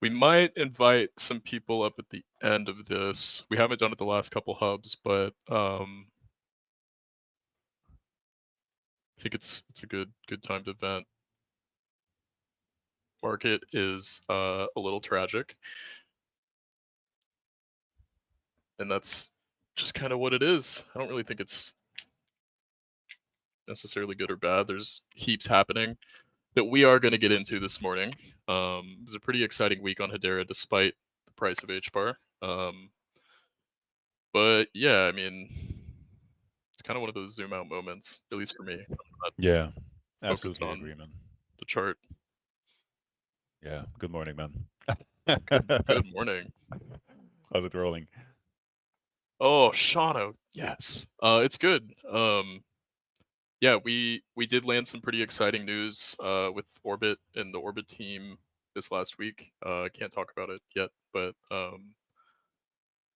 We might invite some people up at the end of this. We haven't done it the last couple hubs, but I think it's a good time to vent. Market is a little tragic, and that's just kind of what it is. I don't really think it's necessarily good or bad. There's heaps happening that we are going to get into this morning. It was a pretty exciting week on Hedera despite the price of HBAR. But yeah, I mean, it's kind of one of those zoom out moments, at least for me. I'm not Yeah, focused absolutely on agree, man. the chart. Yeah, good morning, man. Good morning. How's it rolling? Oh, Shano, yes. It's good. Yeah, we did land some pretty exciting news with Orbit and the Orbit team this last week. Can't talk about it yet, but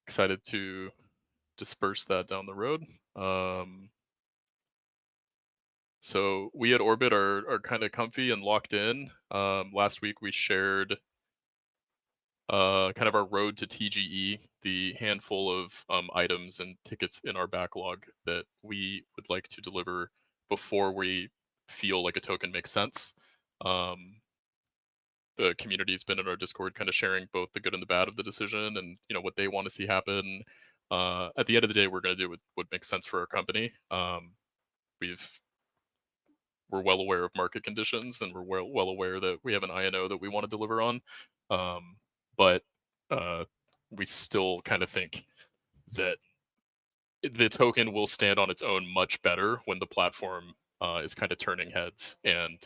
excited to disperse that down the road. So we at Orbit are kind of comfy and locked in. Last week we shared kind of our road to TGE, the handful of items and tickets in our backlog that we would like to deliver before we feel like a token makes sense. The community's been in our Discord kind of sharing both the good and the bad of the decision and what they want to see happen. At the end of the day, we're going to do what makes sense for our company. We've we're well aware of market conditions and we're well aware that we have an INO that we want to deliver on. But we still kind of think that the token will stand on its own much better when the platform is kind of turning heads and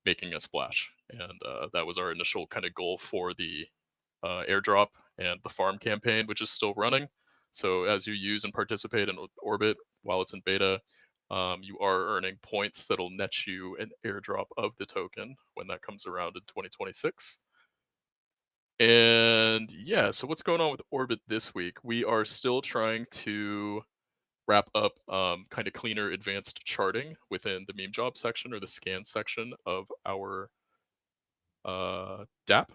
making a splash. And that was our initial kind of goal for the airdrop and the farm campaign, which is still running. So as you use and participate in Orbit while it's in beta, you are earning points that'll net you an airdrop of the token when that comes around in 2026. And yeah, so what's going on with Orbit this week? We are still trying to wrap up kind of cleaner advanced charting within the meme job section or the scan section of our DApp.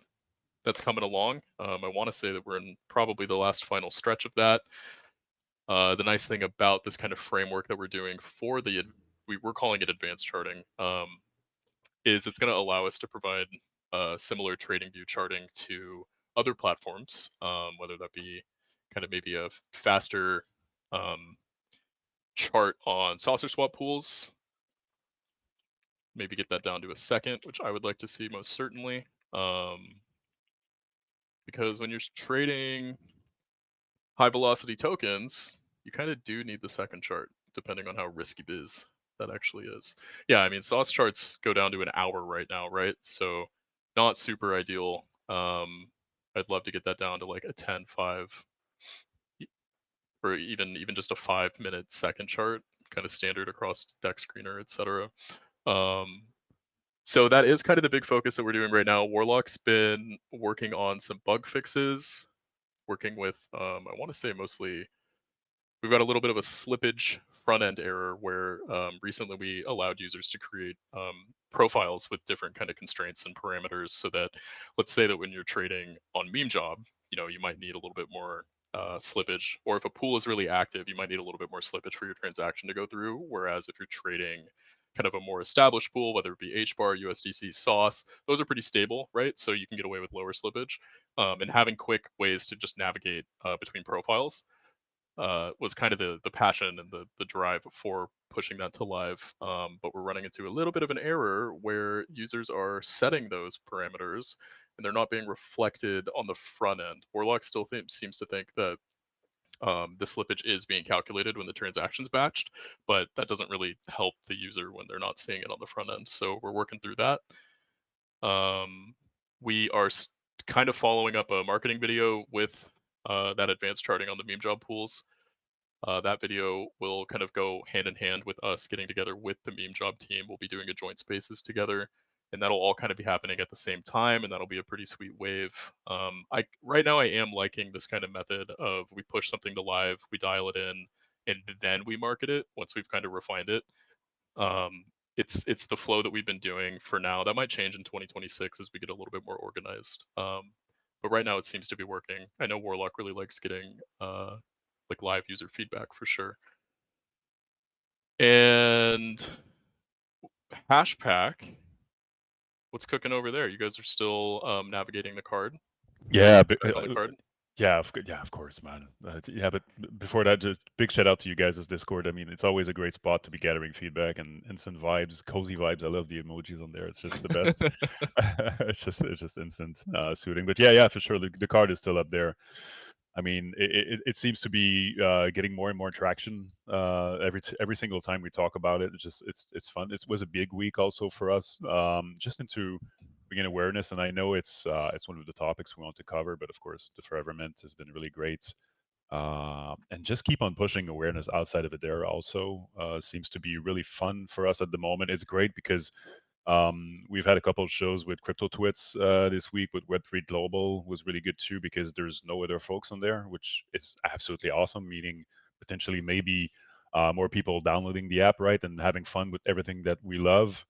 That's coming along. I want to say that we're in probably the last final stretch of that. The nice thing about this kind of framework that we're doing for we're calling it advanced charting, is it's going to allow us to provide similar trading view charting to other platforms, whether that be kind of maybe a faster um, chart on saucer swap pools, maybe get that down to a second, which I would like to see most certainly. Because when you're trading high velocity tokens, you kind of do need the second chart, depending on how risky biz that actually is. Yeah, I mean, sauce charts go down to an hour right now, right? So not super ideal. I'd love to get that down to like a 10, 5, or even just a 5-minute second chart, kind of standard across deck screener, etc. Um, so that is kind of the big focus that we're doing right now. Warlock's been working on some bug fixes, working with I want to say mostly we've got a little bit of a slippage front end error where recently we allowed users to create profiles with different kind of constraints and parameters so that let's say that when you're trading on meme job, you might need a little bit more slippage, or if a pool is really active, you might need a little bit more slippage for your transaction to go through. Whereas if you're trading kind of a more established pool, whether it be HBAR, USDC, sauce, those are pretty stable, right? So you can get away with lower slippage. And having quick ways to just navigate between profiles was kind of the passion and the drive for pushing that to live. But we're running into a little bit of an error where users are setting those parameters and they're not being reflected on the front end. Warlock still seems to think that the slippage is being calculated when the transaction's batched, but that doesn't really help the user when they're not seeing it on the front end. So we're working through that. We are kind of following up a marketing video with that advanced charting on the meme job pools. That video will kind of go hand in hand with us getting together with the meme job team. We'll be doing a joint spaces together, and that'll all kind of be happening at the same time, and that'll be a pretty sweet wave. I right now I am liking this kind of method of we push something to live, we dial it in, and then we market it once we've kind of refined it. Um, it's the flow that we've been doing for now. That might change in 2026 as we get a little bit more organized. but right now it seems to be working. I know Warlock really likes getting like live user feedback for sure. And HashPack, what's cooking over there? You guys are still navigating the card, or Yeah, feedback on the card? yeah, of course, man. Yeah, but before that, just big shout out to you guys as Discord. I mean, it's always a great spot to be gathering feedback and instant vibes, cozy vibes. I love the emojis on there. It's just the best. It's just instant soothing. But yeah, for sure, the card is still up there. I mean, it seems to be getting more and more traction every single time we talk about it. It's fun. It was a big week also for us, just into bringing awareness. And I know it's one of the topics we want to cover, but of course, the Forever Mint has been really great. And just keep on pushing awareness outside of Hedera also seems to be really fun for us at the moment. It's great because we've had a couple of shows with Crypto Twits this week with Web3 Global was really good too because there's no other folks on there, which is absolutely awesome. Meaning potentially maybe more people downloading the app, right, and having fun with everything that we love.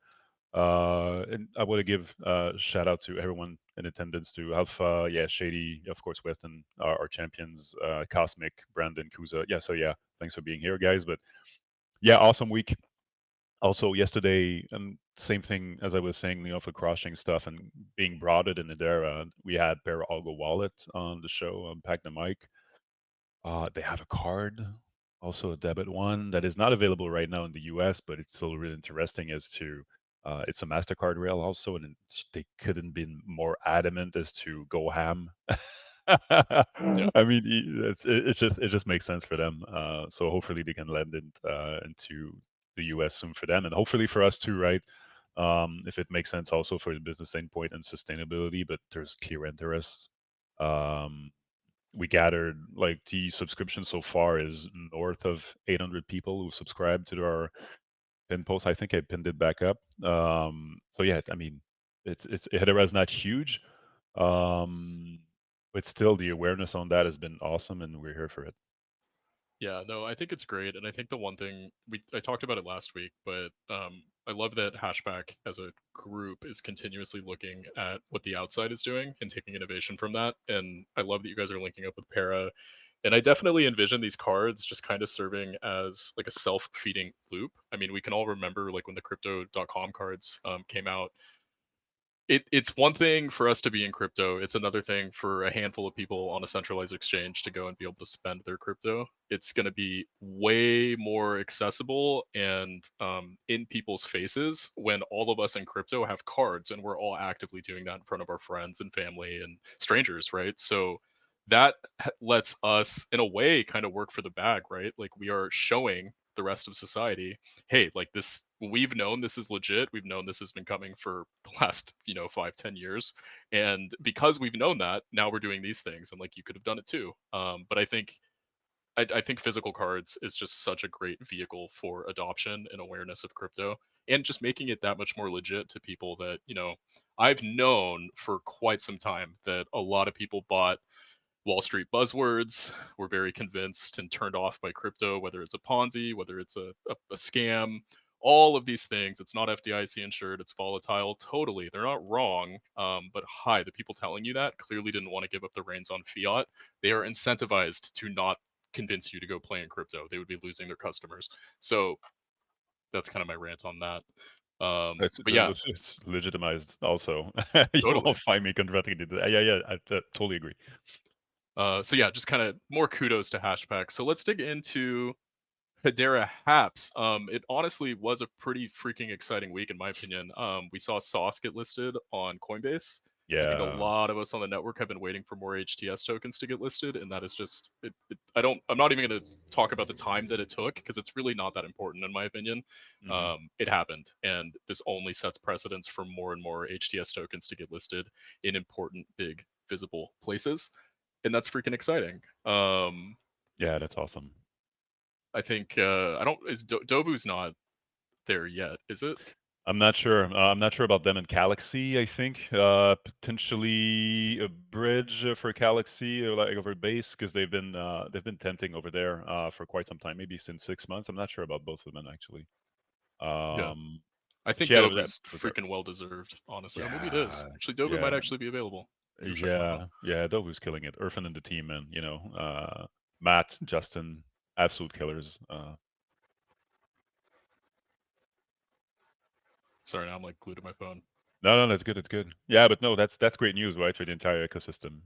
And I want to give shout out to everyone in attendance to Alpha, yeah, Shady, of course, Weston, our champions, Cosmic, Brandon, Kuza. Yeah, so yeah, thanks for being here, guys. But yeah, awesome week. Also, yesterday, same thing as I was saying, for crushing stuff and being broadened in Hedera, we had Bear Algo Wallet on the show, Pack the Mic. They have a card, also a debit one that is not available right now in the US, but it's still really interesting as to it's a MasterCard rail also, and they couldn't been more adamant as to go ham. Yeah. I mean, it just makes sense for them. So hopefully they can lend it into the US soon for them, and hopefully for us too, right? If it makes sense also for the business standpoint and sustainability, but there's clear interest. Um, we gathered like the subscription so far is north of 800 people who subscribed to our pin post. I think I pinned it back up. So yeah, I mean, it's Hedera is not huge, um, but still the awareness on that has been awesome, and we're here for it. Yeah, no, I think it's great, and I think the one thing I talked about it last week, but I love that Hashback as a group is continuously looking at what the outside is doing and taking innovation from that. And I love that you guys are linking up with Para. And I definitely envision these cards just kind of serving as like a self-feeding loop. I mean, we can all remember like when the crypto.com cards came out, it's one thing for us to be in crypto. It's another thing for a handful of people on a centralized exchange to go and be able to spend their crypto. It's going to be way more accessible and in people's faces when all of us in crypto have cards and we're all actively doing that in front of our friends and family and strangers, right? So that lets us, in a way, kind of work for the bag, right? Like we are showing the rest of society, hey, like this, we've known this is legit, we've known this has been coming for the last 5-10 years, and because we've known that, now we're doing these things, and like you could have done it too. But I think physical cards is just such a great vehicle for adoption and awareness of crypto, and just making it that much more legit to people that I've known for quite some time that a lot of people bought Wall Street buzzwords, were very convinced and turned off by crypto, whether it's a Ponzi, whether it's a scam, all of these things. It's not FDIC insured, it's volatile. Totally. They're not wrong. But hi, the people telling you that clearly didn't want to give up the reins on fiat. They are incentivized to not convince you to go play in crypto. They would be losing their customers. So that's kind of my rant on that. But yeah, It's legitimized also. You totally. won't find me confronting it. Yeah, I totally agree. So yeah, just kind of more kudos to Hashpack. So let's dig into Hedera Haps. It honestly was a pretty freaking exciting week, in my opinion. We saw Sauce get listed on Coinbase. I think a Yeah. lot of us on the network have been waiting for more HTS tokens to get listed, and that is just I'm not even going to talk about the time that it took because it's really not that important, in my opinion. Hmm. It happened, and this only sets precedence for more and more HTS tokens to get listed in important, big, visible places, and that's freaking exciting. Yeah, that's awesome. I think I don't is Dobu's not there yet, is it? I'm not sure. I'm not sure about them and Galaxy. I think potentially a bridge for Galaxy, like over base, because they've been tenting over there for quite some time, maybe since 6 months. I'm not sure about both of them actually. Yeah. Um, I but think yeah, Dobu's regard. freaking well deserved, honestly. Or maybe it is. Yeah, Actually, Dobu might yeah. actually be available. Go check them out. Yeah, Adobe's killing it. Irfan and the team, and Matt, Justin, absolute killers. Sorry, now I'm like glued to my phone. No, that's good. It's good. Yeah, but no, that's great news, right, for the entire ecosystem.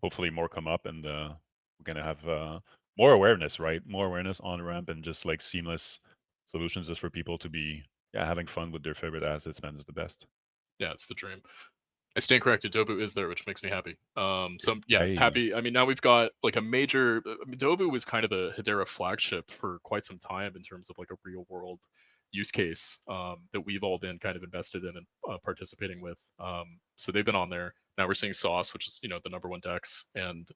Hopefully, more come up, and we're gonna have more awareness, right? More awareness on ramp, and just like seamless solutions, just for people to be having fun with their favorite assets. Man, is the best. Yeah, it's the dream. I stand corrected. Dobu is there, which makes me happy. So yeah, Hey, happy. I mean, now we've got like a major. I mean, Dobu was kind of the Hedera flagship for quite some time in terms of like a real world use case that we've all been kind of invested in and participating with. So they've been on there. Now we're seeing Sauce, which is the number one DEX and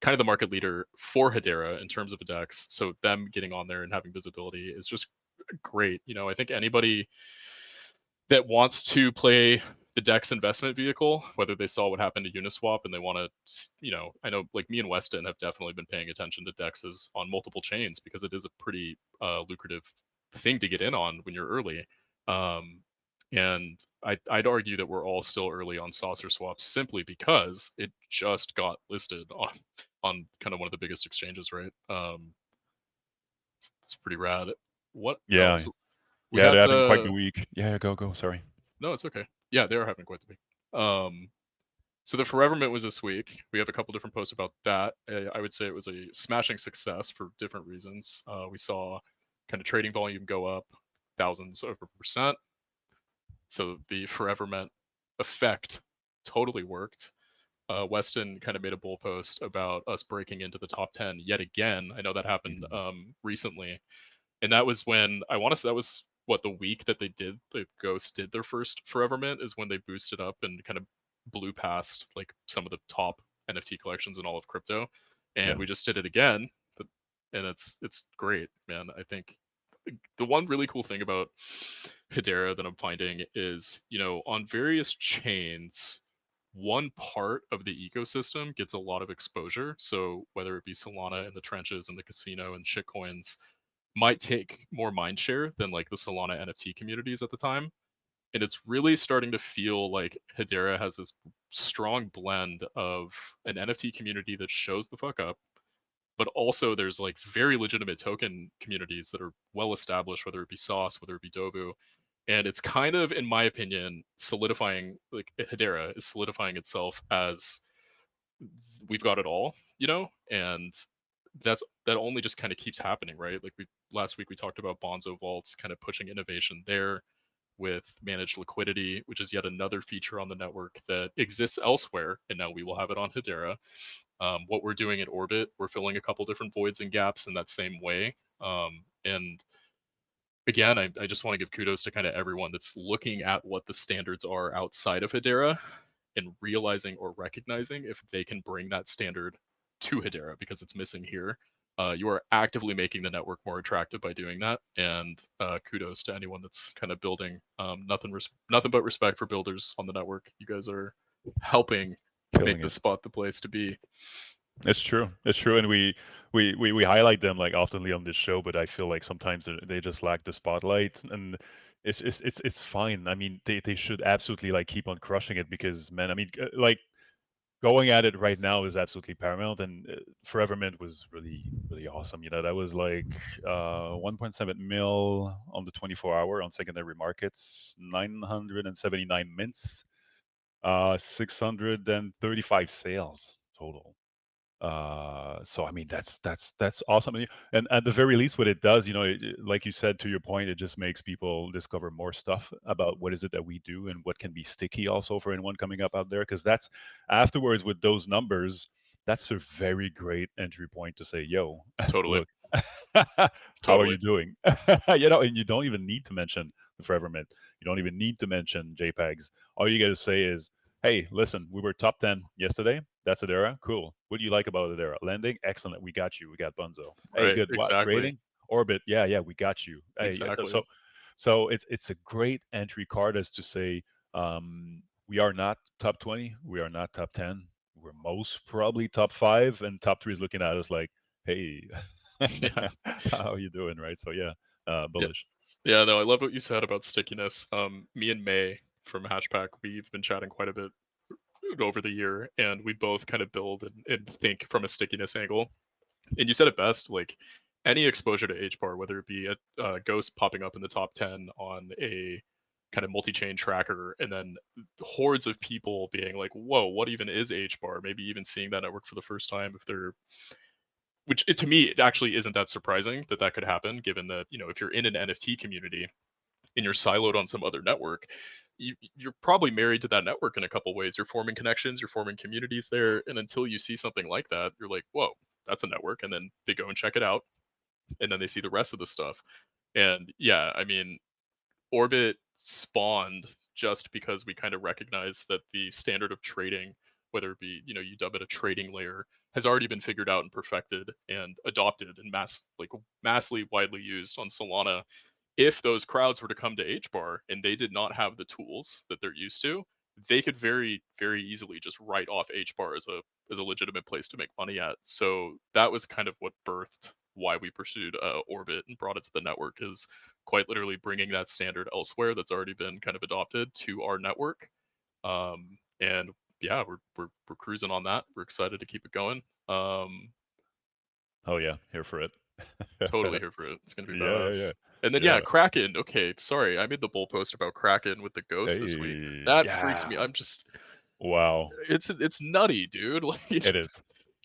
kind of the market leader for Hedera in terms of a DEX. So them getting on there and having visibility is just great. I think anybody that wants to play the DEX investment vehicle, whether they saw what happened to Uniswap and they want to, I know like me and Weston have definitely been paying attention to DEXs on multiple chains because it is a pretty lucrative thing to get in on when you're early. And I'd argue that we're all still early on saucer swaps simply because it just got listed on kind of one of the biggest exchanges, right? It's pretty rad. What yeah, else? We yeah, had they're having quite the week. Yeah, go. Sorry. no, it's okay. Yeah, they are having quite the week. So the Forever Mint was this week. We have a couple different posts about that. I would say it was a smashing success for different reasons. We saw kind of trading volume go up thousands over percent. So the Forever Mint effect totally worked. Weston kind of made a bull post about us breaking into the top 10 yet again. I know that happened Mhm. recently, and that was when I want to say that was what the week that the Ghost did their first Forever Mint is when they boosted up and kind of blew past like some of the top NFT collections in all of crypto, and Yeah, we just did it again, and it's great, man. I think the one really cool thing about Hedera that I'm finding is on various chains. One part of the ecosystem gets a lot of exposure. So whether it be Solana in the trenches and the casino and shitcoins, might take more mind share than like the Solana NFT communities at the time. And it's really starting to feel like Hedera has this strong blend of an NFT community that shows the fuck up, but also there's like very legitimate token communities that are well established, whether it be Sauce, whether it be Dobu. And it's kind of, in my opinion, solidifying like Hedera is solidifying itself as we've got it all, and that only just kind of keeps happening, right? Like we last week we talked about Bonzo Vaults kind of pushing innovation there with managed liquidity, which is yet another feature on the network that exists elsewhere, and now we will have it on Hedera. What we're doing at Orbit, we're filling a couple different voids and gaps in that same way. And again, I just want to give kudos to kind of everyone that's looking at what the standards are outside of Hedera and realizing or recognizing if they can bring that standard to Hedera because it's missing here. You are actively making the network more attractive by doing that, and kudos to anyone that's kind of building. Nothing but respect for builders on the network. You guys are helping make killing this it. spot the place to be. It's true. It's true, and we highlight them like oftenly on this show, but I feel like sometimes they just lack the spotlight, and it's fine. I mean, they should absolutely like keep on crushing it because, man, I mean, like going at it right now is absolutely paramount, and Forever Mint was really awesome. That was like 1.7 mil on the 24-hour on secondary markets, 979 mints, 635 sales total. So I mean that's awesome, and at the very least, what it does, like you said, to your point, it just makes people discover more stuff about what is it that we do and what can be sticky also for anyone coming up out there. Because that's afterwards with those numbers, that's a very great entry point to say, yo, Totally, look, how are totally. you doing? And you don't even need to mention the Forever Mint. You don't even need to mention JPEGs. All you got to say is, hey, listen, we were top 10 yesterday. That's Hedera. Cool. What do you like about Hedera? Lending? Excellent. We got you. We got Bunzo. Hey, Right, good. What? exactly, Trading? Orbit? Yeah, we got you. Hey, yeah, exactly. so it's a great entry card as to say, we are not top 20. We are not top 10. We're most probably top 5, and top 3 is looking at us like, hey, Yeah, how are you doing? Right. So yeah, yeah. bullish. Yeah, no, I love what you said about stickiness. Me and May from HashPack, we've been chatting quite a bit over the year, and we both kind of build and think from a stickiness angle. And you said it best, like any exposure to HBAR, whether it be a ghost popping up in the top 10 on a kind of multi-chain tracker, and then hordes of people being like, whoa, what even is HBAR? Maybe even seeing that network for the first time if they're, which to me, it actually isn't that surprising that that could happen, given that, if you're in an NFT community and you're siloed on some other network, you're probably married to that network in a couple ways. You're forming connections, you're forming communities there, and until you see something like that, you're like, whoa, that's a network, and then they go and check it out, and then they see the rest of the stuff. And yeah, I mean, Orbit spawned just because we kind of recognize that the standard of trading, whether it be, you dub it a trading layer, has already been figured out and perfected and adopted and massively widely used on Solana. If those crowds were to come to HBAR and they did not have the tools that they're used to, they could very, very easily just write off HBAR as a legitimate place to make money at. So that was kind of what birthed why we pursued Orbit and brought it to the network, is quite literally bringing that standard elsewhere that's already been kind of adopted to our network. And yeah, we're cruising on that. We're excited to keep it going. Oh yeah, here for it. Totally here for it. It's gonna be Yeah, yeah, badass. And then yeah, yeah. Kraken. Okay, sorry, I made the bull post about Kraken with the ghost this week. Hey, That freaks me. yeah. I'm just, Wow. it's nutty, dude. Like It is.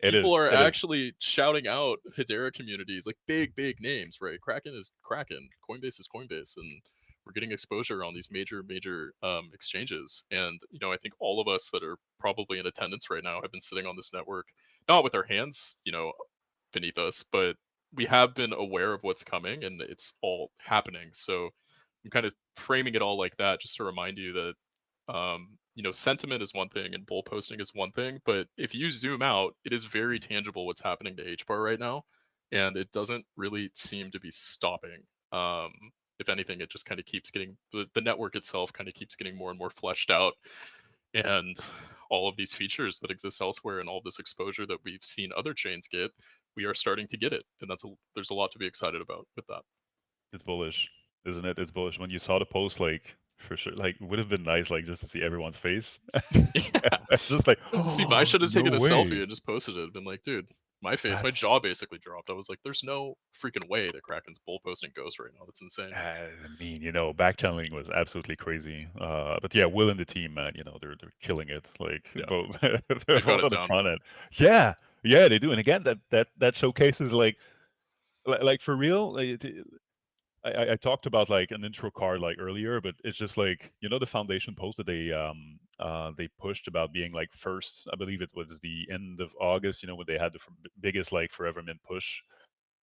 It people is. are It is. actually shouting out Hedera communities, like big names, right? Kraken is Kraken. Coinbase is Coinbase, and we're getting exposure on these major exchanges. And I think all of us that are probably in attendance right now have been sitting on this network, not with our hands, beneath us, but we have been aware of what's coming and it's all happening. So I'm kind of framing it all like that just to remind you that sentiment is one thing and bull posting is one thing, but if you zoom out, it is very tangible what's happening to HBAR right now, and it doesn't really seem to be stopping. Um, if anything, it just kind of keeps getting the network itself kind of keeps getting more and more fleshed out, and all of these features that exist elsewhere and all this exposure that we've seen other chains get, we are starting to get it, and there's a lot to be excited about with that. It's bullish, isn't it? It's bullish. When you saw the post, like for sure, like would have been nice, like just to see everyone's face. Yeah. Just like, See, I oh, should have no taken a selfie way. and just posted it. Been like, dude, my That's jaw basically dropped. I was like, there's no freaking way that Kraken's bull posting Ghost right now. That's insane. I mean, back channeling was absolutely crazy. But yeah, Will and the team, man, they're killing it. Like Yeah, both, I they're got both it on the down. front end. Yeah, yeah, they do. And again, that showcases like for real. I talked about like an intro card like earlier, but it's just like the foundation post that they pushed about being like first. I believe it was the end of August. When they had the biggest like Forever Mint push.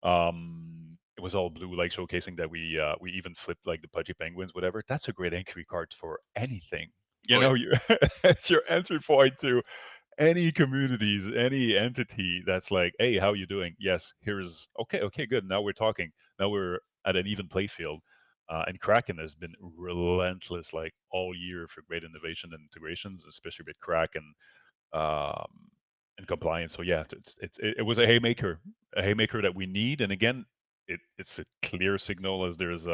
It was all blue, like showcasing that we even flipped like the pudgy penguins, whatever. That's a great entry card for anything. Oh yeah, You it's your entry point to any communities, any entity that's like, hey, how you doing? Yes, here's okay, good. Now we're talking. Now we're at an even play field. And Kraken has been relentless like all year for great innovation and integrations, especially with Kraken um, and compliance. So yeah, it was a haymaker that we need. And again, it's a clear signal as there's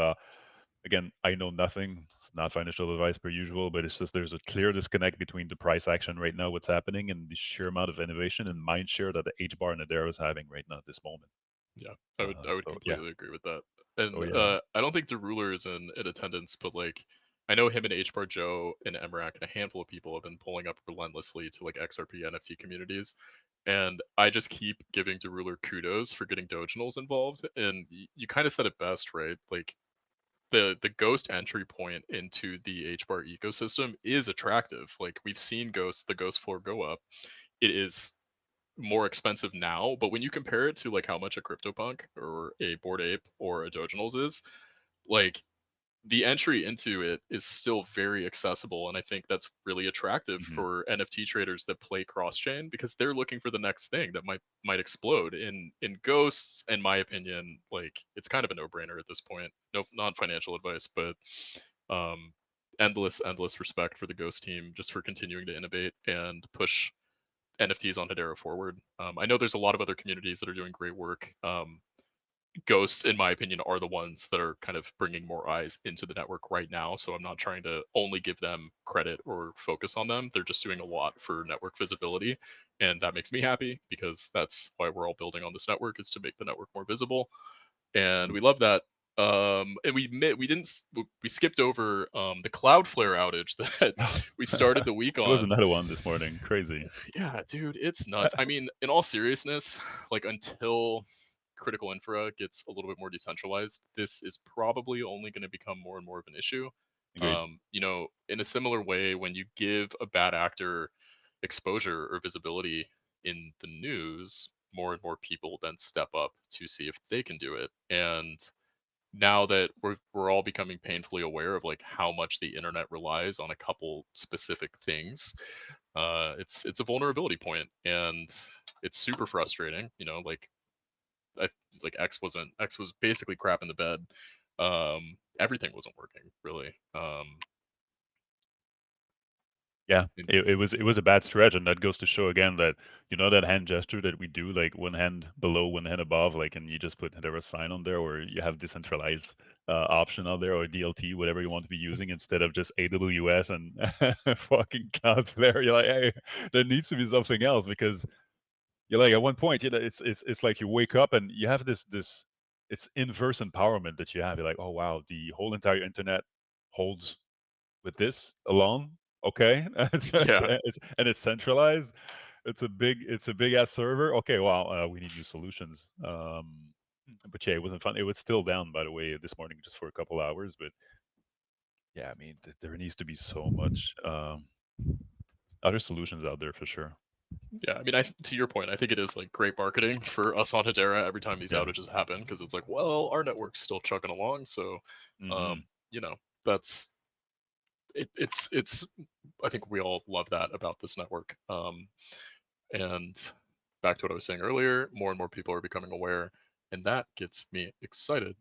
again, I know nothing. It's not financial advice per usual, but it's just there's a clear disconnect between the price action right now, what's happening, and the sheer amount of innovation and mind share that the HBAR and Hedera is having right now at this moment. yeah. I would So yeah, completely agree with that. And oh yeah, I don't think DeRuler is in attendance, but like I know him and HBAR Joe and Emrak and a handful of people have been pulling up relentlessly to like XRP NFT communities. And I just keep giving DeRuler kudos for getting Doginals involved. And you kind of said it best, right? Like the ghost entry point into the HBAR ecosystem is attractive. Like we've seen the ghost floor go up. It is more expensive now, but when you compare it to like how much a CryptoPunk or a Bored Ape or a Doginals is, like the entry into it is still very accessible, and I think that's really attractive hmm for NFT traders that play cross chain because they're looking for the next thing that might explode. In ghosts, in my opinion, like it's kind of a no-brainer at this point. No, not financial advice, but um endless respect for the ghost team just for continuing to innovate and push NFTs on Hedera forward. I know there's a lot of other communities that are doing great work. ghosts, in my opinion, are the ones that are kind of bringing more eyes into the network right now. So I'm not trying to only give them credit or focus on them. They're just doing a lot for network visibility, and that makes me happy because that's why we're all building on this network, is to make the network more visible, and Mm. we love that. And we didn't we skipped over the Cloudflare outage that we started the week There was on. another one this morning. Crazy. Yeah, dude, it's nuts. I mean, in all seriousness, like until critical infra gets a little bit more decentralized, this is probably only going to become more and more of an issue. Agreed. In a similar way, when you give a bad actor exposure or visibility in the news, more and more people then step up to see if they can do it. And now that we're all becoming painfully aware of like how much the internet relies on a couple specific things, it's a vulnerability point, and it's super frustrating. I, like X was basically crap in the bed. Everything wasn't working really. Yeah, And- it was a bad stretch, and that goes to show again that that hand gesture that we do, like one hand below, one hand above, like, and you just put Hedera sign on there, or you have decentralized option on there, or DLT, whatever you want to be using, instead of just AWS and fucking Cloudflare. You're like, hey, there needs to be something else, because you're like, at one point, it's like you wake up and you have this it's inverse empowerment that you have. You're like, oh wow, the whole entire internet holds with this alone. Okay, yeah, and it's centralized. It's a big ass server. Okay, well, we need new solutions. But yeah, it wasn't fun. It was still down, by the way, this morning, just for a couple hours. But yeah, I mean, there needs to be so much other solutions out there for sure. yeah. I mean, to your point, I think it is like great marketing for us on Hedera every time these Yeah. outages happen, because it's like, well, our network's still chugging along, so Hmm. um, you know, that's it's. I think we all love that about this network. And back to what I was saying earlier, more and more people are becoming aware, and that gets me excited.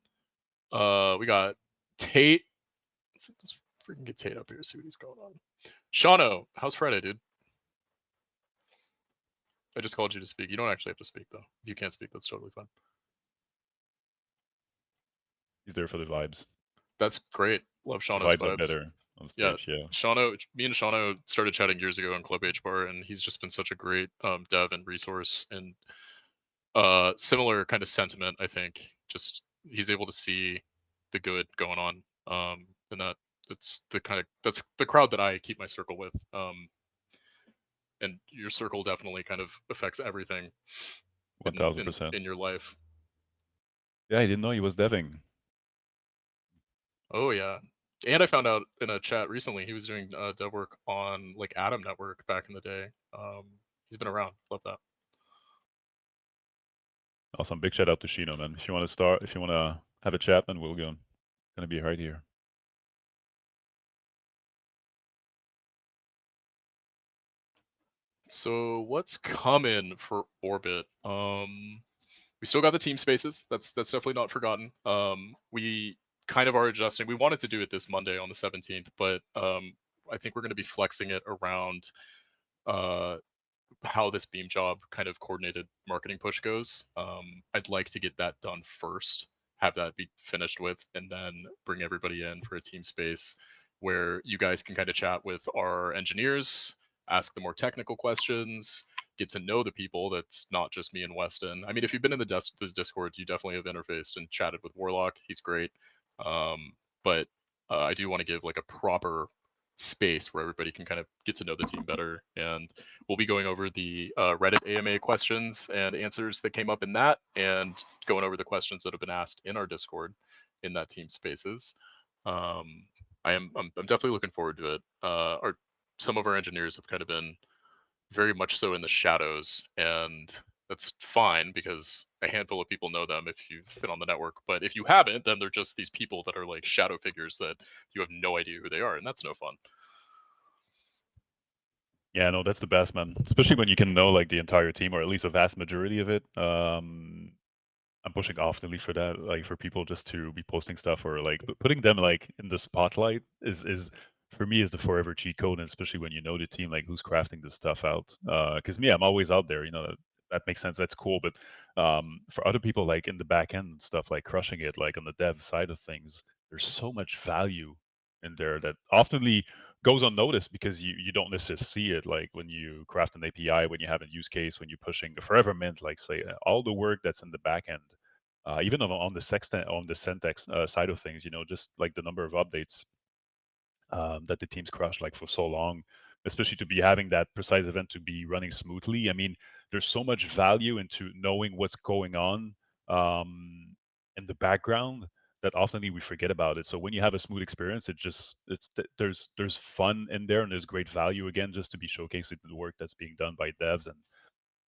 We got Tate. Let's freaking get Tate up here, see what he's going on. Shauno, how's Friday, dude? I just called you to speak. You don't actually have to speak though. If you can't speak, that's totally fine. He's there for the vibes. That's great. Love The Shauno's vibes are vibes. better on Yeah, stage. Yeah. Me and Shauno started chatting years ago on Club H Bar, and he's just been such a great dev and resource, and similar kind of sentiment. I think just he's able to see the good going on, and that's the crowd that I keep my circle with. And your circle definitely kind of affects everything One thousand percent. in your life. Yeah, I didn't know he was deving. Oh yeah, and I found out in a chat recently he was doing dev work on like Atom Network back in the day. He's been around. Love that. Awesome. Big shout out to Shino, man. If you want to have a chat, then we'll go. Gonna be right here. So what's coming for Orbit? We still got the team spaces. That's definitely not forgotten. We kind of are adjusting. We wanted to do it this Monday on the 17th, but I think we're going to be flexing it around uh, how this Beam job kind of coordinated marketing push goes. I'd like to get that done first, have that be finished with, and then bring everybody in for a team space where you guys can kind of chat with our engineers, ask the more technical questions, get to know the people. That's not just me and Weston. I mean, if you've been in the Discord, you definitely have interfaced and chatted with Warlock. He's great. But I do want to give like a proper space where everybody can kind of get to know the team better, and we'll be going over the Reddit AMA questions and answers that came up in that, and going over the questions that have been asked in our Discord in that team spaces. I'm definitely looking forward to it. Some of our engineers have kind of been very much so in the shadows, and that's fine because a handful of people know them if you've been on the network. But if you haven't, then they're just these people that are like shadow figures that you have no idea who they are, and that's no fun. Yeah, no, that's the best, man. Especially when you can know like the entire team, or at least a vast majority of it. I'm pushing oftenly for that, like for people just to be posting stuff, or like putting them like in the spotlight is for me is the forever cheat code, and especially when you know the team, like who's crafting this stuff out. Because me, I'm always out there, that makes sense. That's cool. But for other people, like in the back end and stuff, like crushing it, like on the dev side of things, there's so much value in there that oftenly goes unnoticed because you don't necessarily see it. Like when you craft an API, when you have a use case, when you're pushing the forever mint, like say all the work that's in the back end. Even on the sextant on the syntax side of things, just like the number of updates that the teams crushed like for so long, especially to be having that precise event to be running smoothly. I mean, there's so much value into knowing what's going on um, in the background that often we forget about it. So when you have a smooth experience, there's fun in there and there's great value again just to be showcasing the work that's being done by devs and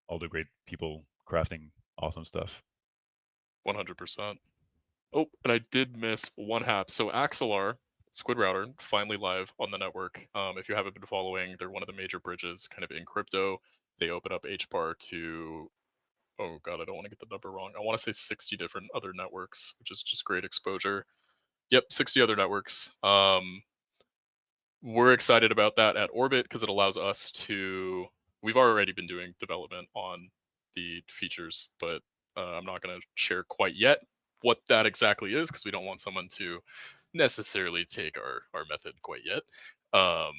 all the great people crafting awesome stuff. 100%. Oh, and I did miss one hap. So Axelar, Squid Router, finally live on the network. If you haven't been following, they're one of the major bridges kind of in crypto. They open up HBAR to, oh god, I don't want to get the number wrong. I want to say 60 different other networks, which is just great exposure. Yep, 60 other networks. We're excited about that at Orbit because it allows us to. We've already been doing development on the features, but I'm not going to share quite yet what that exactly is because we don't want someone to necessarily take our method quite yet. Um,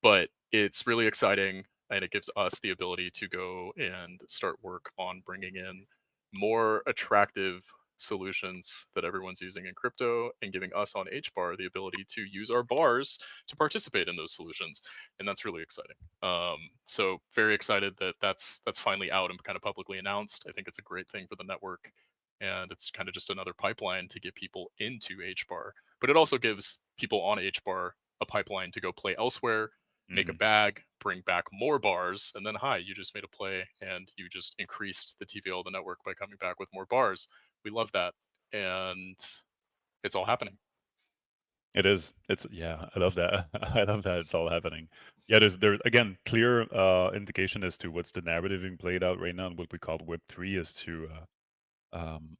but it's really exciting and it gives us the ability to go and start work on bringing in more attractive solutions that everyone's using in crypto and giving us on HBAR the ability to use our bars to participate in those solutions, and that's really exciting. So very excited that that's finally out and kind of publicly announced. I think it's a great thing for the network, and it's kind of just another pipeline to get people into HBAR, but it also gives people on HBAR a pipeline to go play elsewhere, make a Mm, bag, bring back more bars, and then hi, you just made a play and you just increased the TVL of the network by coming back with more bars. We love that, and it's all happening. it is. It's yeah. I love that. I love that it's all happening. Yeah, there's again clear indication as to what's the narrative being played out right now, and what we call Web3 is to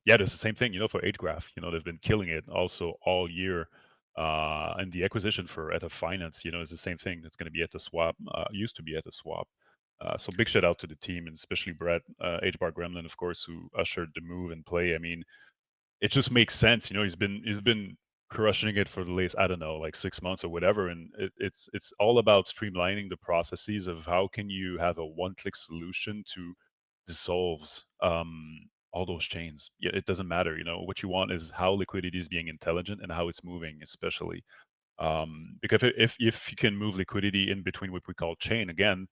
yeah, there's the same thing, for 8graph. They've been killing it also all year. And the acquisition for Eta Finance, is the same thing. It's going to be at the swap, used to be at the swap. So big shout out to the team and especially Brett, HBar Gremlin, of course, who ushered the move and play. I mean, it just makes sense. He's been crushing it for the last, I don't know, like 6 months or whatever. And it's all about streamlining the processes of how can you have a one-click solution to dissolves all those chains. Yeah, it doesn't matter. What you want is how liquidity is being intelligent and how it's moving, especially because if you can move liquidity in between what we call chain again,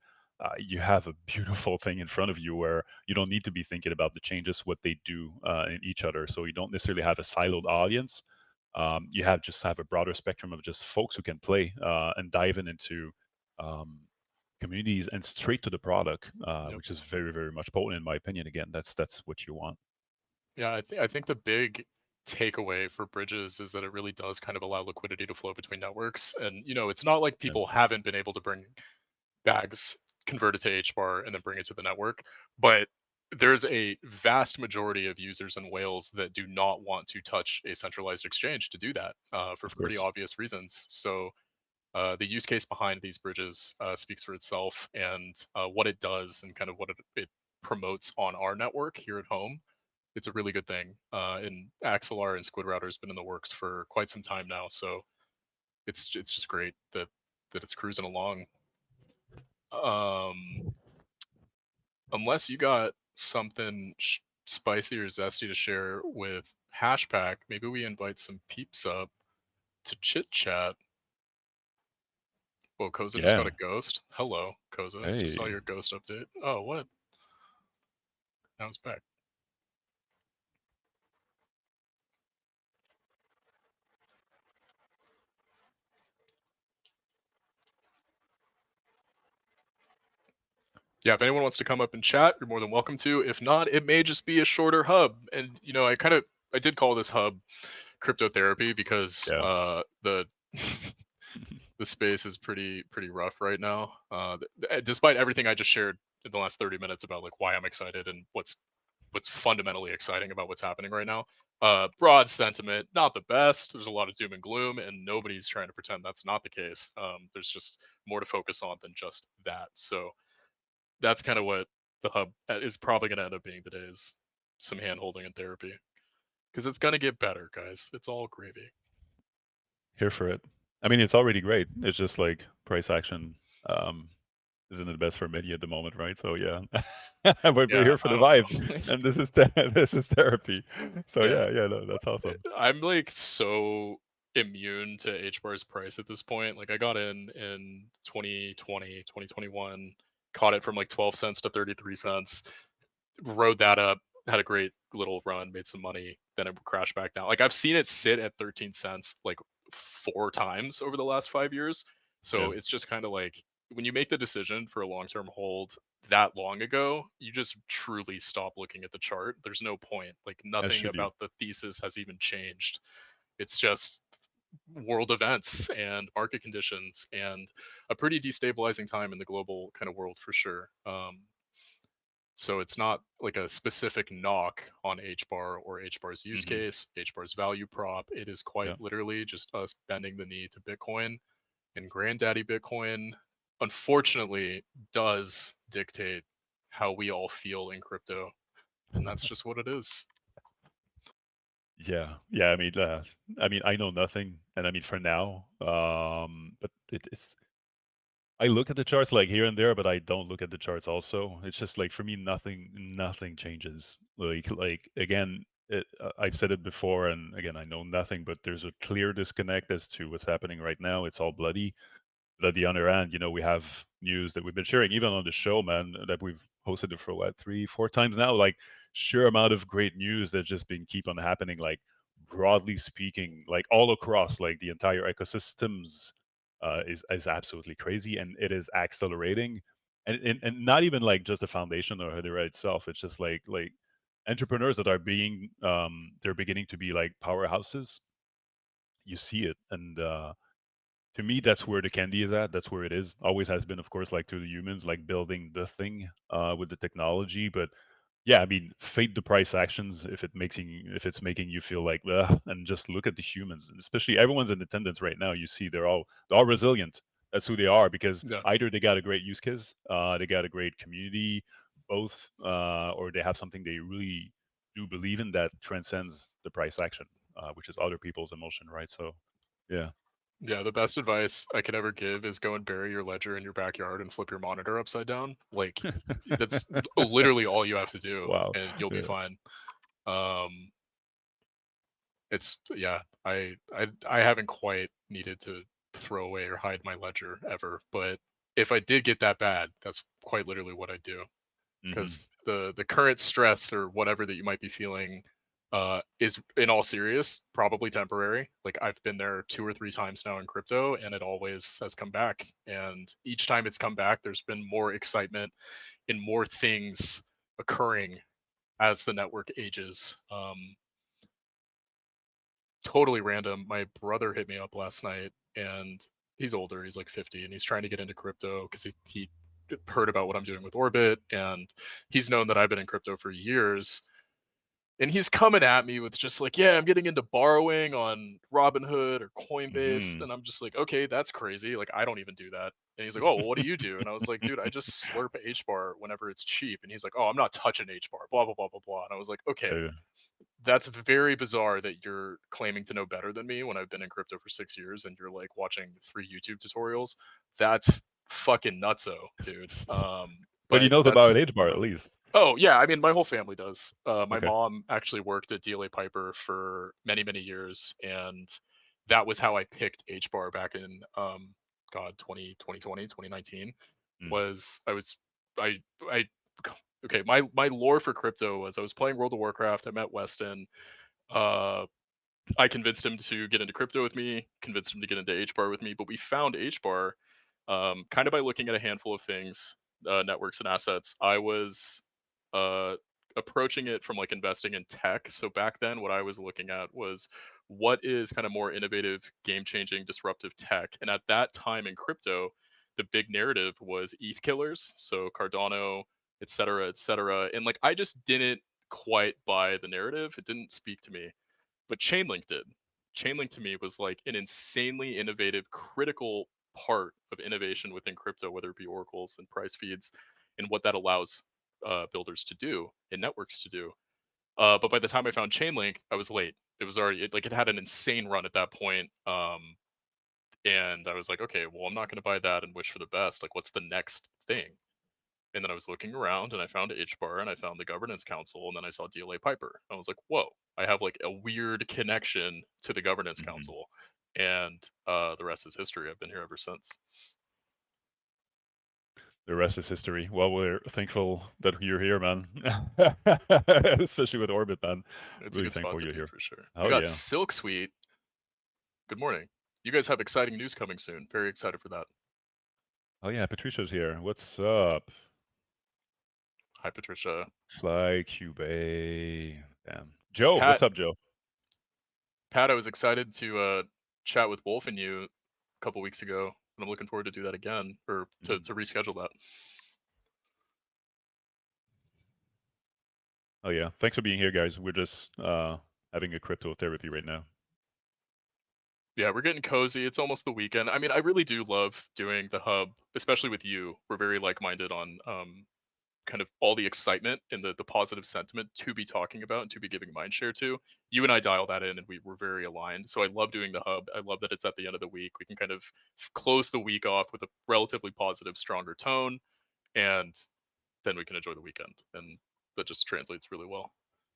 you have a beautiful thing in front of you where you don't need to be thinking about the changes, what they do in each other. So you don't necessarily have a siloed audience. You have a broader spectrum of just folks who can play and dive into um, communities and straight to the product, Yep. which is very, very much potent in my opinion. Again, that's what you want. Yeah, I think the big takeaway for bridges is that it really does kind of allow liquidity to flow between networks, and it's not like Yeah, people haven't been able to bring bags converted to HBAR and then bring it to the network. But there's a vast majority of users and whales that do not want to touch a centralized exchange to do that for of pretty course. obvious reasons. So the use case behind these bridges speaks for itself, and what it does and kind of what it promotes on our network here at home. It's a really good thing. And Axelar and Squid Router has been in the works for quite some time now, so it's just great that it's cruising along. Um, Unless you got something spicy or zesty to share with HashPack, maybe we invite some peeps up to chit chat. Whoa, Koza just got a Yeah. ghost. Hello, Koza. Just saw Hey. your ghost update. Oh, what? Now it's back. Yeah, if anyone wants to come up and chat, you're more than welcome to. If not, it may just be a shorter hub. And I did call this hub cryptotherapy because Yeah. the the space is pretty rough right now. Despite everything I just shared in the last 30 minutes about like why I'm excited and what's fundamentally exciting about what's happening right now. Broad sentiment, not the best. There's a lot of doom and gloom, and nobody's trying to pretend that's not the case. There's just more to focus on than just that. So that's kind of what the hub is probably going to end up being today is some hand holding and therapy because it's going to get better, guys. It's all gravy. Here for it. I mean, it's already great. It's just like price action um, isn't the best for many at the moment, right? So yeah, but we're Yeah, here for I the don't vibes, know. and this is this is therapy. So Yeah, yeah, no, that's awesome. I'm like so immune to H bar's price at this point. Like I got in 2020, 2021, caught it from like 12 cents to 33 cents, rode that up, had a great little run, made some money, then it crashed back down. Like I've seen it sit at 13 cents like 4 times over the last 5 years. Yeah, So it's just kind of like when you make the decision for a long-term hold that long ago, you just truly stop looking at the chart. There's no point. Like as nothing should you. about the thesis has even changed. It's just world events and market conditions and a pretty destabilizing time in the global kind of world for sure. So it's not like a specific knock on HBAR or HBAR's use Hmm. case, HBAR's value prop. It is Yeah. quite literally just us bending the knee to Bitcoin. And Granddaddy Bitcoin, unfortunately, does dictate how we all feel in crypto. And that's just what it is. Yeah, yeah. I mean, I know nothing, and I mean for now, but it's. I look at the charts like here and there, but I don't look at the charts also. It's just like for me, nothing changes. Like again, I've said it before, and again, I know nothing, but there's a clear disconnect as to what's happening right now. It's all bloody. But at the other end, we have news that we've been sharing, even on the show, man, that we've hosted it for what, 3, 4 times now. Like sheer amount of great news that's just been keep on happening. Like broadly speaking, like all across, like the entire ecosystems is absolutely crazy, and it is accelerating. And not even like just the foundation or Hedera itself. It's just like entrepreneurs that are being they're beginning to be like powerhouses. You see it, and to me that's where the candy is at. That's where it is, always has been, of course, like to the humans, like building the thing with the technology. But yeah, I mean, fade the price actions if it's making you feel like ugh, and just look at the humans, especially everyone's in attendance right now. You see they're all resilient. That's who they are, because Yeah. either they got a great use case, they got a great community, both, or they have something they really do believe in that transcends the price action, which is other people's emotion, right? So yeah. Yeah, the best advice I could ever give is go and bury your ledger in your backyard and flip your monitor upside down. Like that's literally all you have to do Wow. and you'll be Yeah. fine. Um it's yeah, I haven't quite needed to throw away or hide my ledger ever, but if I did get that bad, that's quite literally what I do. Hmm. Because the current stress or whatever that you might be feeling is in all serious probably temporary. Like I've been there 2 or 3 times now in crypto and it always has come back, and each time it's come back there's been more excitement and more things occurring as the network ages. Totally random, my brother hit me up last night, and he's older, he's like 50, and he's trying to get into crypto because he heard about what I'm doing with Orbit, and he's known that I've been in crypto for years. And he's coming at me with just like, yeah, I'm getting into borrowing on Robinhood or Coinbase. Hmm. And I'm just like, okay, that's crazy. Like, I don't even do that. And he's like, oh, well, what do you do? And I was like, dude, I just slurp H bar whenever it's cheap. And he's like, oh, I'm not touching H bar, blah, blah, blah, blah, blah. And I was like, okay, Yeah. that's very bizarre that you're claiming to know better than me when I've been in crypto for 6 years and you're like watching 3 YouTube tutorials. That's fucking nutso, dude. But he But knows about that's HBAR at least. Oh yeah, I mean my whole family does. My Okay. mom actually worked at DLA Piper for many many years, and that was how I picked HBAR back in God 2019. Mm. Was I okay, my lore for crypto was I was playing World of Warcraft. I met Weston. Uh, I convinced him to get into crypto with me, convinced him to get into HBAR with me, but we found HBAR kind of by looking at a handful of things, networks and assets. I was uh, approaching it from like investing in tech. So back then, what I was looking at was what is kind of more innovative, game changing, disruptive tech. And at that time in crypto, the big narrative was ETH killers. So Cardano, et cetera, et cetera. And like I just didn't quite buy the narrative. It didn't speak to me, but Chainlink did. Chainlink to me was like an insanely innovative, critical part of innovation within crypto, whether it be oracles and price feeds and what that allows. builders to do and networks to do. But by the time I found Chainlink, I was late. It was already like it had an insane run at that point. And I was like, okay, well, I'm not going to buy that and wish for the best. Like, what's the next thing? And then I was looking around and I found HBAR and I found the governance council and then I saw DLA Piper. I was like, whoa, I have like a weird connection to the governance Mhm. council. And the rest is history. I've been here ever since. The rest is history. Well, we're thankful that you're here, man. Especially with Orbit, man. It's a Really good spot thankful to you're be here. for sure. We Oh got yeah. Silk Suite. Good morning. You guys have exciting news coming soon. Very excited for that. Oh yeah, Patricia's here. What's up? Hi, Patricia. Fly Cube. Damn. Joe, what's Pat, up, Joe? Pat, I was excited to chat with Wolf and you a couple weeks ago, and I'm looking forward to do that again, or to, Mhm. to reschedule that. Oh yeah. Thanks for being here, guys. We're just having a crypto therapy right now. Yeah, we're getting cozy. It's almost the weekend. I mean, I really do love doing the hub, especially with you. We're very like-minded on kind of all the excitement and the positive sentiment to be talking about and to be giving mind share to. You and I dial that in, and we were very aligned. So I love doing the hub. I love that it's at the end of the week. We can kind of close the week off with a relatively positive, stronger tone, and then we can enjoy the weekend. And that just translates really well.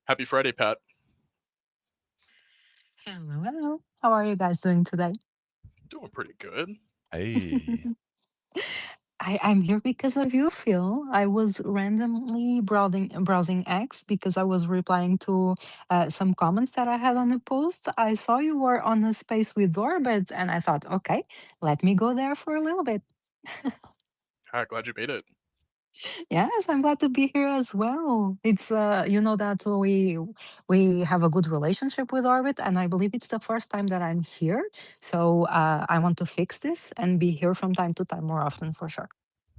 Happy Friday, Pat. Hello, hello. How are you guys doing today? Doing pretty good. Hey. I'm here because of you, Phil. I was randomly browsing X because I was replying to some comments that I had on a post. I saw you were on a space with Orbit, and I thought, okay, let me go there for a little bit. Ah, glad you made it. Yes, I'm glad to be here as well. It's you know that we have a good relationship with Orbit, and I believe it's the first time that I'm here. So I want to fix this and be here from time to time more often for sure.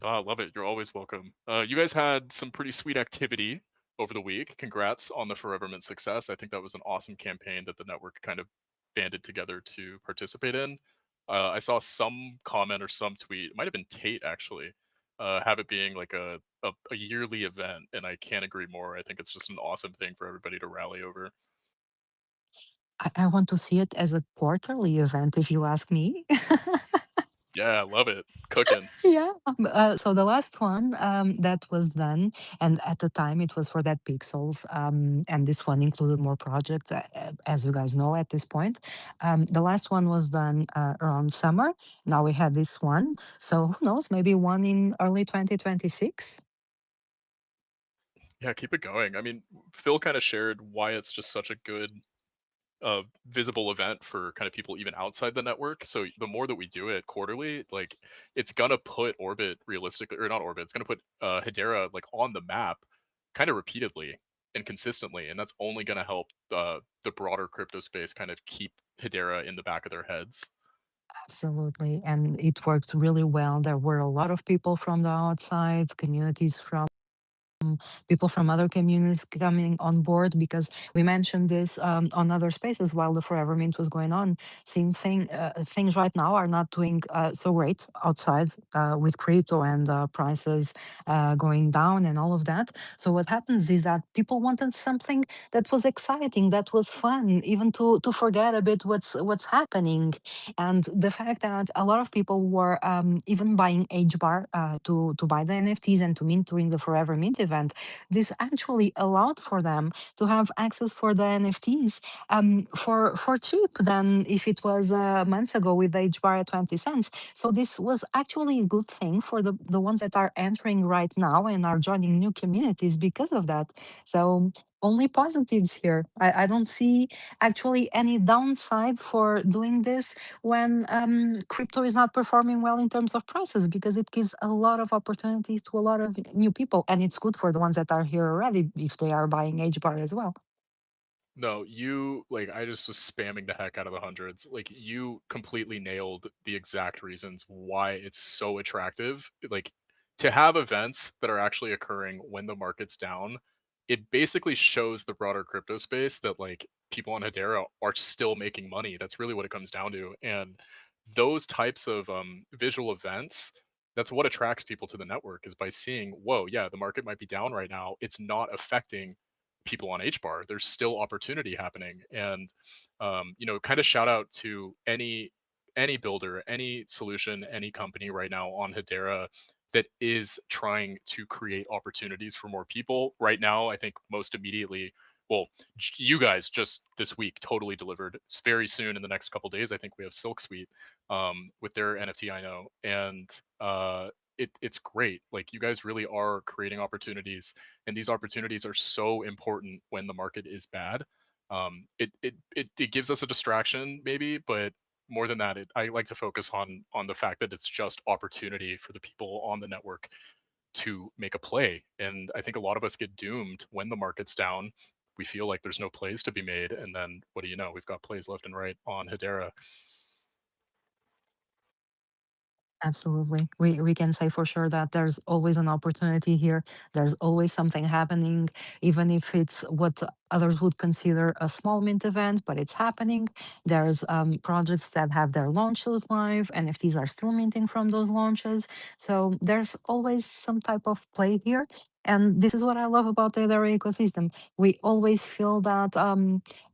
Ah, love it. You're always welcome. You guys had some pretty sweet activity over the week. Congrats on the Forevermint success. I think that was an awesome campaign that the network kind of banded together to participate in. I saw some comment or some tweet, it might have been Tate actually, have it being like a yearly event, and I can't agree more. I think it's just an awesome thing for everybody to rally over. I want to see it as a quarterly event, if you ask me. Yeah, I love it. Cooking. Yeah. So the last one that was done, and at the time it was for that Pixels, and this one included more projects, as you guys know at this point. The last one was done around summer. Now we had this one. So who knows, maybe one in early 2026? Yeah, keep it going. I mean, Phil kind of shared why it's just such a good visible event for kind of people even outside the network. So the more that we do it quarterly, like it's gonna put Orbit realistically, or not Orbit, it's gonna put Hedera like on the map, kind of repeatedly and consistently, and that's only gonna help the broader crypto space kind of keep Hedera in the back of their heads. Absolutely. And it worked really well. There were a lot of people from the outside, communities from people from other communities coming on board because we mentioned this on other spaces while the Forever Mint was going on. Things right now are not doing so great outside with crypto and prices going down and all of that. So what happens is that people wanted something that was exciting, that was fun, even to forget a bit what's happening. And the fact that a lot of people were even buying HBAR to buy the NFTs and to mint during the Forever Mint event, this actually allowed for them to have access for the NFTs for cheap than if it was months ago with the HBAR at 20 cents. So this was actually a good thing for the ones that are entering right now and are joining new communities because of that. So only positives here. I don't see actually any downside for doing this when crypto is not performing well in terms of prices because it gives a lot of opportunities to a lot of new people and it's good for the ones that are here already if they are buying HBAR as well. No, you like I just was spamming the heck out of the hundreds. Like you completely nailed the exact reasons why it's so attractive. Like to have events that are actually occurring when the market's down, it basically shows the broader crypto space that like people on Hedera are still making money. That's really what it comes down to. And those types of visual events that's what attracts people to the network, is by seeing, whoa, yeah, the market might be down right now, it's not affecting people on HBAR. There's still opportunity happening. And kind of shout out to any builder, any solution, any company right now on Hedera that is trying to create opportunities for more people. Right now, I think most immediately, well, you guys just this week totally delivered. It's very soon in the next couple days, I think we have Silk Suite with their NFT, I know, and it's great. Like, you guys really are creating opportunities, and these opportunities are so important when the market is bad. It gives us a distraction maybe, but more than that, I like to focus on the fact that it's just opportunity for the people on the network to make a play. And I think a lot of us get doomed when the market's down. We feel like there's no plays to be made, and then what do you know? We've got plays left and right on Hedera. Absolutely. We can say for sure that there's always an opportunity here. There's always something happening, even if it's what others would consider a small mint event, but it's happening. There's projects that have their launches live, NFTs are still minting from those launches. So there's always some type of play here. And this is what I love about the Hedera ecosystem. We always feel that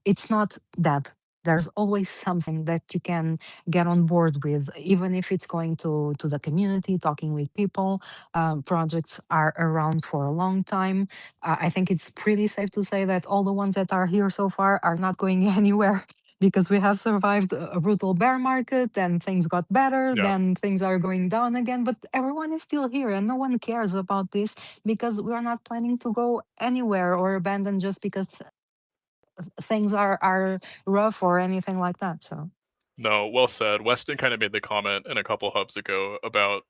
it's not dead. There's always something that you can get on board with, even if it's going to the community, talking with people. Projects are around for a long time. I think it's pretty safe to say that all the ones that are here so far are not going anywhere. Because we have survived a brutal bear market, then things got better, Yeah. then things are going down again. But everyone is still here, and no one cares about this because we are not planning to go anywhere or abandon just because things are rough or anything like that. So. No, well said. Weston kind of made the comment in a couple hubs ago about,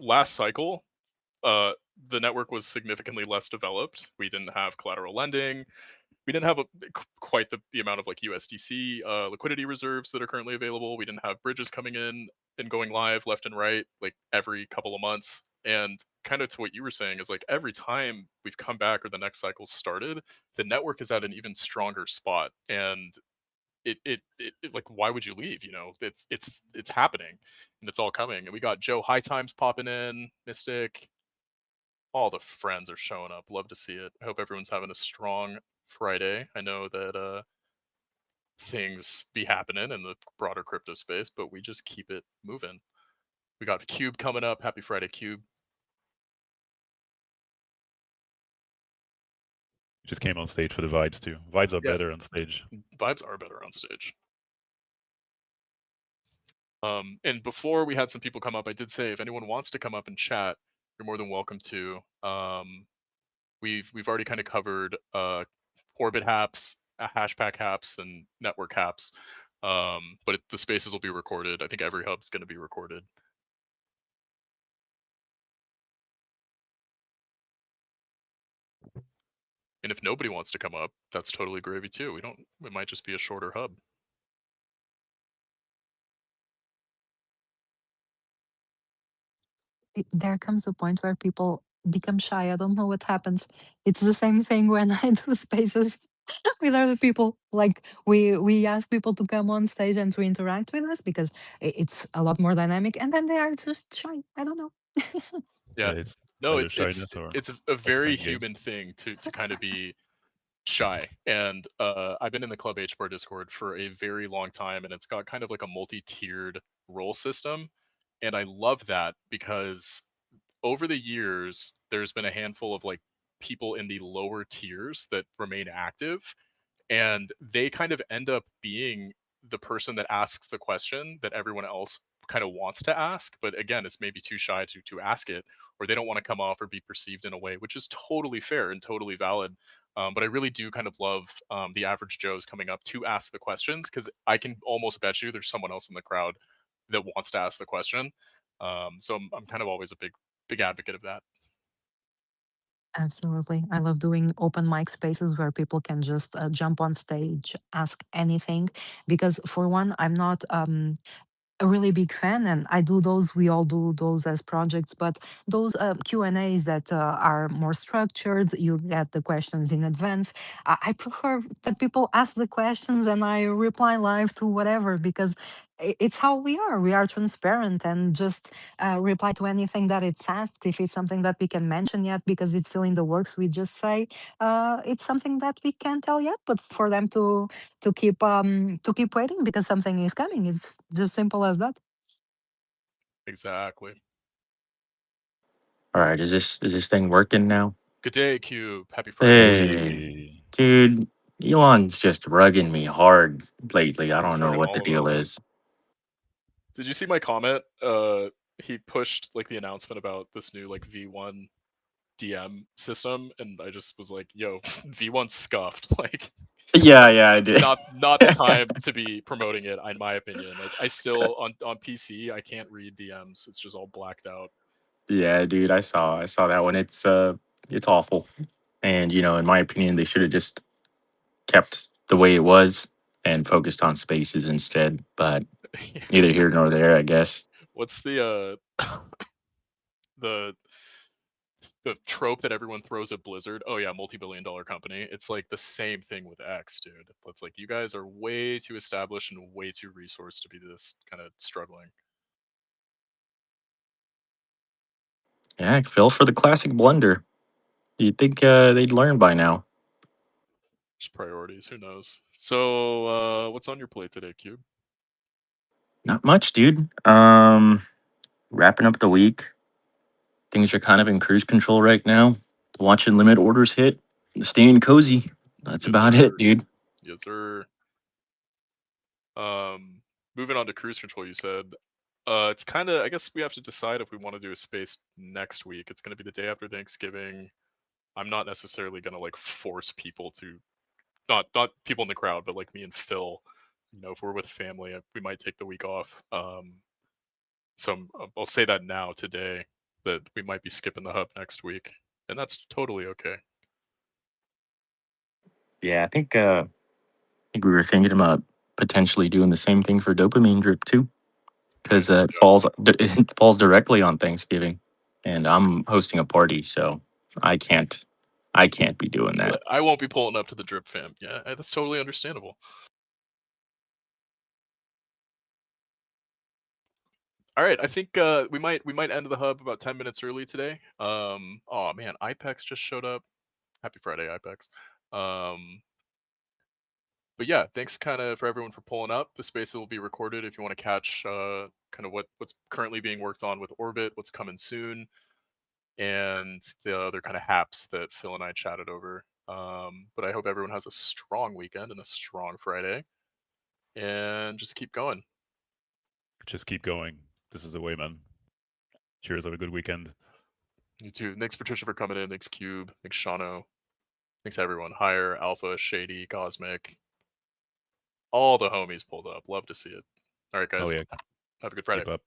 last cycle, uh, the network was significantly less developed. We didn't have collateral lending. We didn't have quite the amount of like USDC liquidity reserves that are currently available. We didn't have bridges coming in and going live left and right like every couple of months. And kind of to what you were saying is, like, every time we've come back or the next cycle started, the network is at an even stronger spot. And like, why would you leave? It's happening, and it's all coming. And we got Joe High Times popping in, Mystic, all the friends are showing up. Love to see it. I hope everyone's having a strong Friday. I know that things be happening in the broader crypto space, but we just keep it moving. We got Cube coming up. Happy Friday, Cube. Just came on stage for the vibes too. Vibes are Yeah, better on stage. vibes are better on stage. And before we had some people come up, I did say if anyone wants to come up and chat, you're more than welcome to. We've already kind of covered orbit haps, HashPack haps, and network haps. But the spaces will be recorded. I think every hub's going to be recorded. And if nobody wants to come up, that's totally gravy too. It might just be a shorter hub. There comes a point where people become shy. I don't know what happens. It's the same thing when I do spaces with other people. Like we ask people to come on stage and to interact with us because it's a lot more dynamic, and then they are just shy. I don't know. Yeah. Yeah, it's No, either it's shyness or it's a not very playing the game. human thing to kind of be shy. And I've been in the Club HBAR Discord for a very long time, and it's got kind of like a multi-tiered role system. And I love that because over the years, there's been a handful of like people in the lower tiers that remain active, and they kind of end up being the person that asks the question that everyone else kind of wants to ask, but again, it's maybe too shy to ask it, or they don't want to come off or be perceived in a way, which is totally fair and totally valid. But I really do kind of love the average Joes coming up to ask the questions, because I can almost bet you there's someone else in the crowd that wants to ask the question. So I'm kind of always a big advocate of that. Absolutely. I love doing open mic spaces where people can just jump on stage, ask anything. Because, for one, I'm not a really big fan, and I do those. We all do those as projects, but those Q&As that are more structured, you get the questions in advance. I prefer that people ask the questions and I reply live to whatever, because it's how we are. We are transparent and just reply to anything that it's asked. If it's something that we can mention yet because it's still in the works, we just say it's something that we can't tell yet, but for them to keep waiting because something is coming. It's just simple as that. Exactly. All right, is this thing working now? Good day, Cube. Happy Friday. Hey, Hey, dude, Elon's just rugging me hard lately. I He's don't know rugging what the all of deal us. is. Did you see my comment? He pushed like the announcement about this new like V1 DM system, and I just was like, "Yo, V1 scuffed." Like, Yeah, I did. not the time to be promoting it, in my opinion. Like, I still on PC, I can't read DMs. It's just all blacked out. Yeah, dude, I saw that one. It's awful. And in my opinion, they should have just kept the way it was and focused on spaces instead. But neither here nor there, I guess. What's the the the trope that everyone throws at Blizzard? Oh yeah, multi-billion-dollar company. It's like the same thing with X, dude. It's like you guys are way too established and way too resourced to be this kind of struggling. Yeah, it fell for the classic blunder. You'd think they'd learn by now. Just priorities, who knows? So, what's on your plate today, Cube? Not much, dude. Wrapping up the week. Things are kind of in cruise control right now. Watching limit orders hit. Staying cozy. That's Yes, about sir. it, dude. Yes, sir. Moving on to cruise control, you said. It's kind of. I guess we have to decide if we want to do a space next week. It's going to be the day after Thanksgiving. I'm not necessarily going to like force people to, not people in the crowd, but like me and Phil. If we're with family, we might take the week off. So I'll say that now today that we might be skipping the hub next week, and that's totally okay. Yeah, I think we were thinking about potentially doing the same thing for dopamine drip too, because Nice it suggestion. falls directly on Thanksgiving, and I'm hosting a party, so I can't be doing that. I won't be pulling up to the drip fam. Yeah, that's totally understandable. All right, I think we might end the hub about 10 minutes early today. Oh man, IPEX just showed up. Happy Friday, IPEX. But yeah, thanks kind of for everyone for pulling up. The space will be recorded if you want to catch kind of what's currently being worked on with Orbit, what's coming soon, and the other kind of haps that Phil and I chatted over. But I hope everyone has a strong weekend and a strong Friday, and just keep going. just keep going. This is the way, man. Cheers. Have a good weekend. You too. Thanks Patricia for coming in. Thanks Cube. Thanks Shano. Thanks everyone. Higher, Alpha, Shady, Cosmic. All the homies pulled up. Love to see it. All right, Oh guys. yeah, Have a good Friday. keep up.